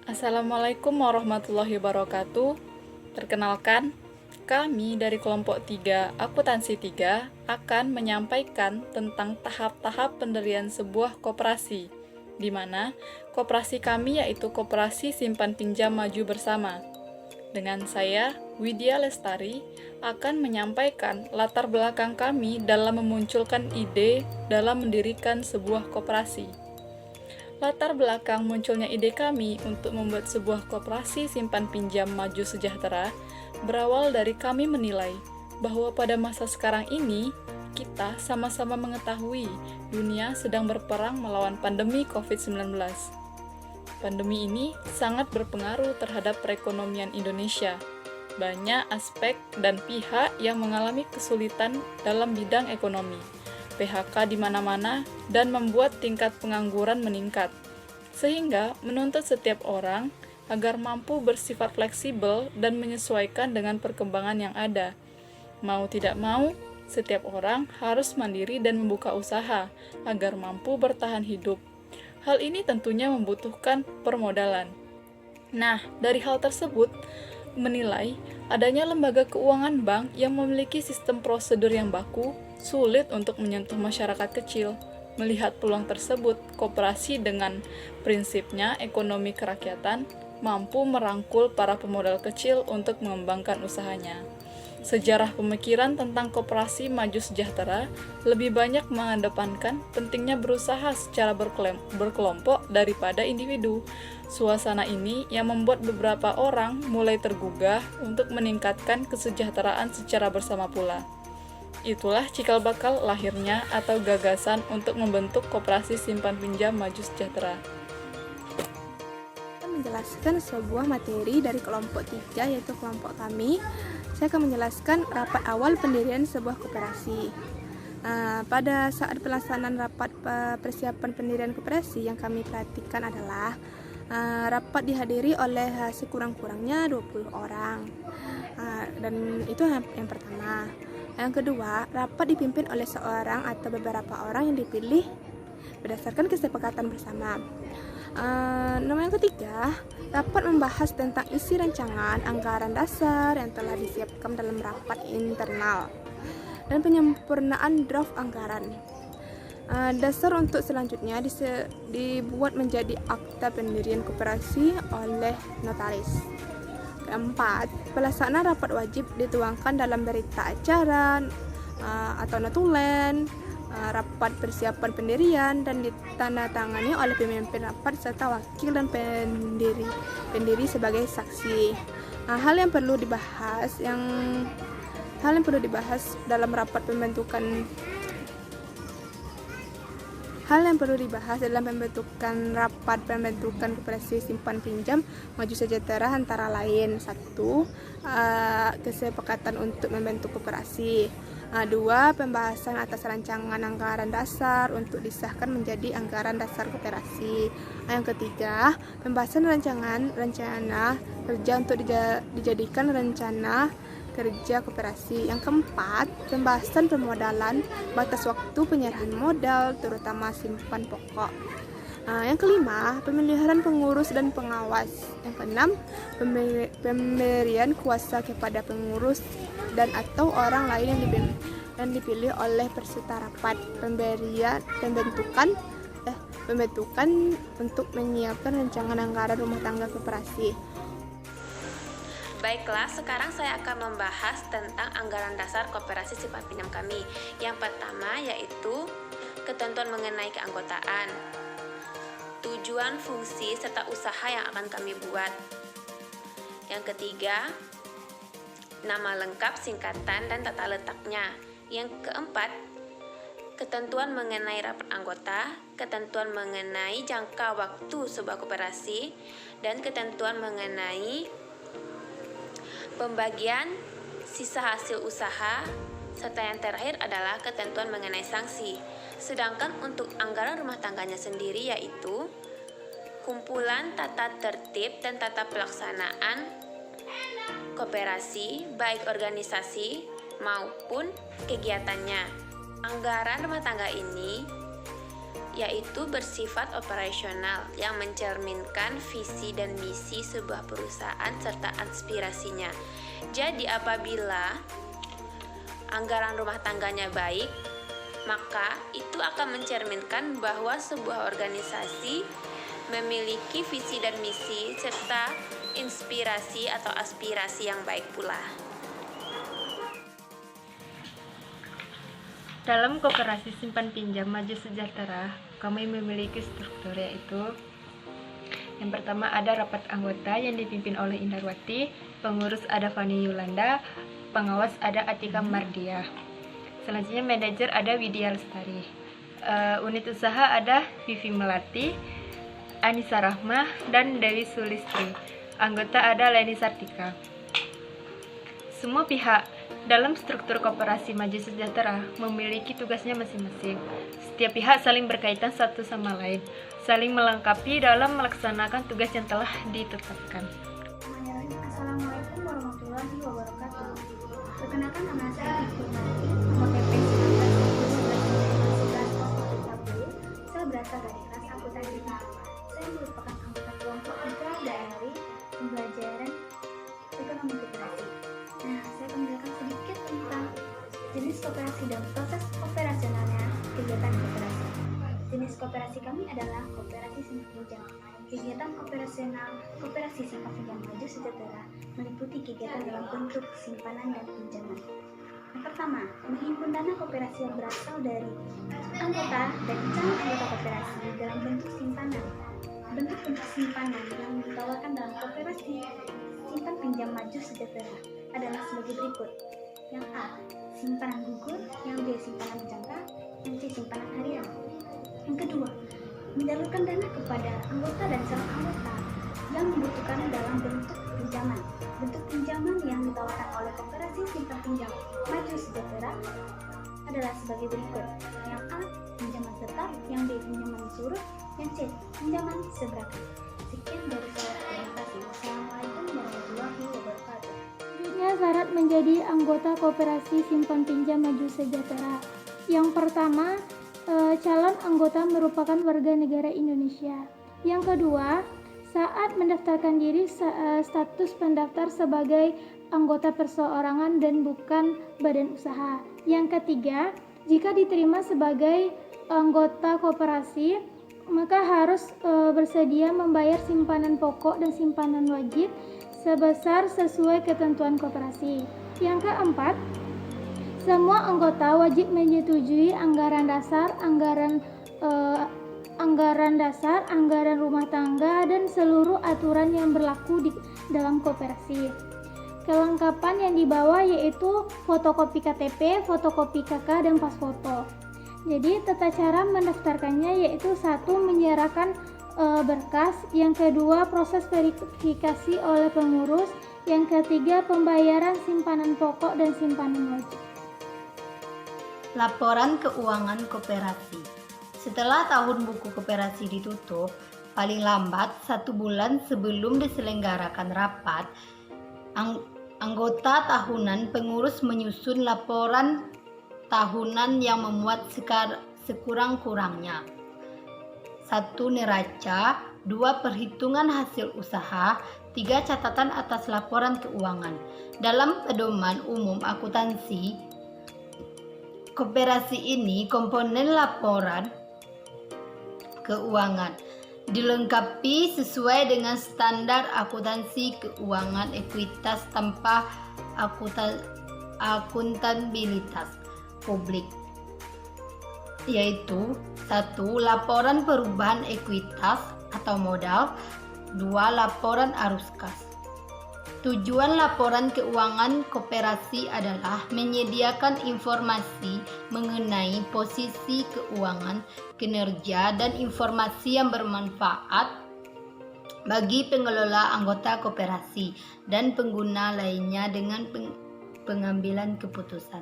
Assalamualaikum warahmatullahi wabarakatuh. Perkenalkan, kami dari kelompok 3 Akuntansi 3 akan menyampaikan tentang tahap-tahap pendirian sebuah koperasi, di mana koperasi kami yaitu Koperasi Simpan Pinjam Maju Bersama. Dengan saya, Widya Lestari, akan menyampaikan latar belakang kami dalam memunculkan ide dalam mendirikan sebuah koperasi. Latar belakang munculnya ide kami untuk membuat sebuah koperasi simpan pinjam maju sejahtera berawal dari kami menilai bahwa pada masa sekarang ini kita sama-sama mengetahui dunia sedang berperang melawan pandemi COVID-19. Pandemi ini sangat berpengaruh terhadap perekonomian Indonesia. Banyak aspek dan pihak yang mengalami kesulitan dalam bidang ekonomi. PHK di mana-mana, dan membuat tingkat pengangguran meningkat, sehingga menuntut setiap orang agar mampu bersifat fleksibel dan menyesuaikan dengan perkembangan yang ada. Mau tidak mau, setiap orang harus mandiri dan membuka usaha agar mampu bertahan hidup. Hal ini tentunya membutuhkan permodalan. Nah, dari hal tersebut, menilai adanya lembaga keuangan bank yang memiliki sistem prosedur yang baku, sulit untuk menyentuh masyarakat kecil. Melihat peluang tersebut, koperasi dengan prinsipnya ekonomi kerakyatan mampu merangkul para pemodal kecil untuk mengembangkan usahanya. Sejarah pemikiran tentang koperasi maju sejahtera lebih banyak mengedepankan pentingnya berusaha secara berkelompok daripada individu. Suasana ini yang membuat beberapa orang mulai tergugah untuk meningkatkan kesejahteraan secara bersama pula. Itulah cikal bakal lahirnya atau gagasan untuk membentuk Koperasi Simpan Pinjam Maju Sejahtera. Menjelaskan sebuah materi dari kelompok 3 yaitu kelompok kami. Saya akan menjelaskan rapat awal pendirian sebuah koperasi. Pada saat pelaksanaan rapat persiapan pendirian koperasi yang kami perhatikan adalah rapat dihadiri oleh sekurang-kurangnya 20 orang. Dan itu yang pertama. Yang kedua, rapat dipimpin oleh seorang atau beberapa orang yang dipilih berdasarkan kesepakatan bersama. Nomor yang ketiga, rapat membahas tentang isi rancangan anggaran dasar yang telah disiapkan dalam rapat internal dan penyempurnaan draft anggaran. Dasar untuk selanjutnya dibuat menjadi akta pendirian koperasi oleh notaris. Keempat, pelaksanaan rapat wajib dituangkan dalam berita acara atau notulen rapat persiapan pendirian dan ditandatangani oleh pemimpin rapat serta wakil dan pendiri sebagai saksi. Hal yang perlu dibahas dalam rapat pembentukan rapat pembentukan koperasi simpan pinjam maju sejahtera antara lain: 1. Kesepakatan untuk membentuk koperasi. 2. Pembahasan atas rancangan anggaran dasar untuk disahkan menjadi anggaran dasar koperasi. Yang ketiga, pembahasan rencana kerja untuk dijadikan rencana kerja koperasi. Yang keempat, pembahasan permodalan, batas waktu penyerahan modal, terutama simpan pokok. Yang kelima, pemilihan pengurus dan pengawas. Yang keenam, pemberian kuasa kepada pengurus dan atau orang lain yang dipilih oleh peserta rapat. Pembentukan untuk menyiapkan rancangan anggaran rumah tangga koperasi. Baiklah, sekarang saya akan membahas tentang anggaran dasar koperasi simpan pinjam kami. Yang pertama yaitu ketentuan mengenai keanggotaan, tujuan, fungsi, serta usaha yang akan kami buat. Yang ketiga, nama lengkap, singkatan, dan tata letaknya. Yang keempat, ketentuan mengenai rapat anggota, ketentuan mengenai jangka waktu sebuah koperasi, dan ketentuan mengenai pembagian sisa hasil usaha, serta yang terakhir adalah ketentuan mengenai sanksi. Sedangkan untuk anggaran rumah tangganya sendiri yaitu kumpulan tata tertib dan tata pelaksanaan koperasi, baik organisasi maupun kegiatannya. Anggaran rumah tangga ini yaitu bersifat operasional yang mencerminkan visi dan misi sebuah perusahaan serta aspirasinya. Jadi apabila anggaran rumah tangganya baik, maka itu akan mencerminkan bahwa sebuah organisasi memiliki visi dan misi serta inspirasi atau aspirasi yang baik pula. Dalam koperasi simpan pinjam maju sejahtera, kami memiliki struktur, yaitu yang pertama ada rapat anggota yang dipimpin oleh Indarwati, pengurus ada Fani Yulanda, pengawas ada Atika Mardia. Selanjutnya manajer ada Widya Lestari. Unit usaha ada Vivi Melati, Anissa Rahmah, dan Dewi Sulistri. Anggota ada Leni Sartika. Semua pihak dalam struktur koperasi maju sejahtera memiliki tugasnya masing-masing. Setiap pihak saling berkaitan satu sama lain, saling melengkapi dalam melaksanakan tugas yang telah ditetapkan. Assalamualaikum warahmatullahi wabarakatuh. Perkenalkan, nama saya Vivi Melati, nomor PP 19 Saya berasal dari kelas akuntansi 2. Saya merupakan anggota kelompok 3 dari pembelajaran ekonomi koperasi. Nah, saya akan menjelaskan sedikit tentang jenis koperasi dan proses operasionalnya kegiatan koperasi. Jenis koperasi kami adalah koperasi simpan pinjam. Kegiatan operasional koperasi simpan pinjam maju sejahtera meliputi kegiatan dalam bentuk simpanan dan pinjaman. Yang pertama, menghimpun dana koperasi yang berasal dari anggota dan calon anggota koperasi dalam bentuk simpanan. Bentuk-bentuk simpanan yang ditawarkan dalam koperasi simpan pinjam maju sejahtera adalah sebagai berikut. Yang A, simpanan gugur, yang B, simpanan jangka, yang C, simpanan harian. Yang kedua, menyalurkan dana kepada anggota dan calon anggota yang membutuhkan dalam bentuk pinjaman. Bentuk pinjaman yang ditawarkan oleh koperasi simpan pinjam maju sejahtera adalah sebagai berikut. Yang A, pinjaman tetap, yang B, pinjaman surut, yang C, pinjaman seberapa. Sekian dari saya. Terima kasih. Wassalamualaikum warahmatullahi wabarakatuh. Selanjutnya, syarat menjadi anggota koperasi simpan pinjam maju sejahtera. Yang pertama, calon anggota merupakan warga negara Indonesia. Yang kedua, saat mendaftarkan diri status pendaftar sebagai anggota perseorangan dan bukan badan usaha. Yang ketiga, jika diterima sebagai anggota koperasi, maka harus bersedia membayar simpanan pokok dan simpanan wajib sebesar sesuai ketentuan koperasi. Yang keempat, semua anggota wajib menyetujui anggaran dasar, anggaran rumah tangga, dan seluruh aturan yang berlaku di dalam koperasi. Kelengkapan yang dibawa yaitu fotokopi KTP, fotokopi KK, dan pas foto. Jadi tata cara mendaftarkannya yaitu 1. Menyerahkan berkas, yang kedua proses verifikasi oleh pengurus, yang ketiga pembayaran simpanan pokok dan simpanan wajib. Laporan keuangan koperasi. Setelah tahun buku koperasi ditutup, paling lambat 1 bulan sebelum diselenggarakan rapat, anggota tahunan pengurus menyusun laporan tahunan yang memuat sekurang-kurangnya 1. Neraca, 2. Perhitungan hasil usaha, 3. Catatan atas laporan keuangan. Dalam pedoman umum akuntansi koperasi ini, komponen laporan keuangan dilengkapi sesuai dengan standar akuntansi keuangan ekuitas tanpa akuntabilitas publik, yaitu 1. Laporan perubahan ekuitas atau modal, 2. Laporan arus kas. Tujuan laporan keuangan koperasi adalah menyediakan informasi mengenai posisi keuangan, kinerja, dan informasi yang bermanfaat bagi pengelola anggota koperasi dan pengguna lainnya dengan pengambilan keputusan.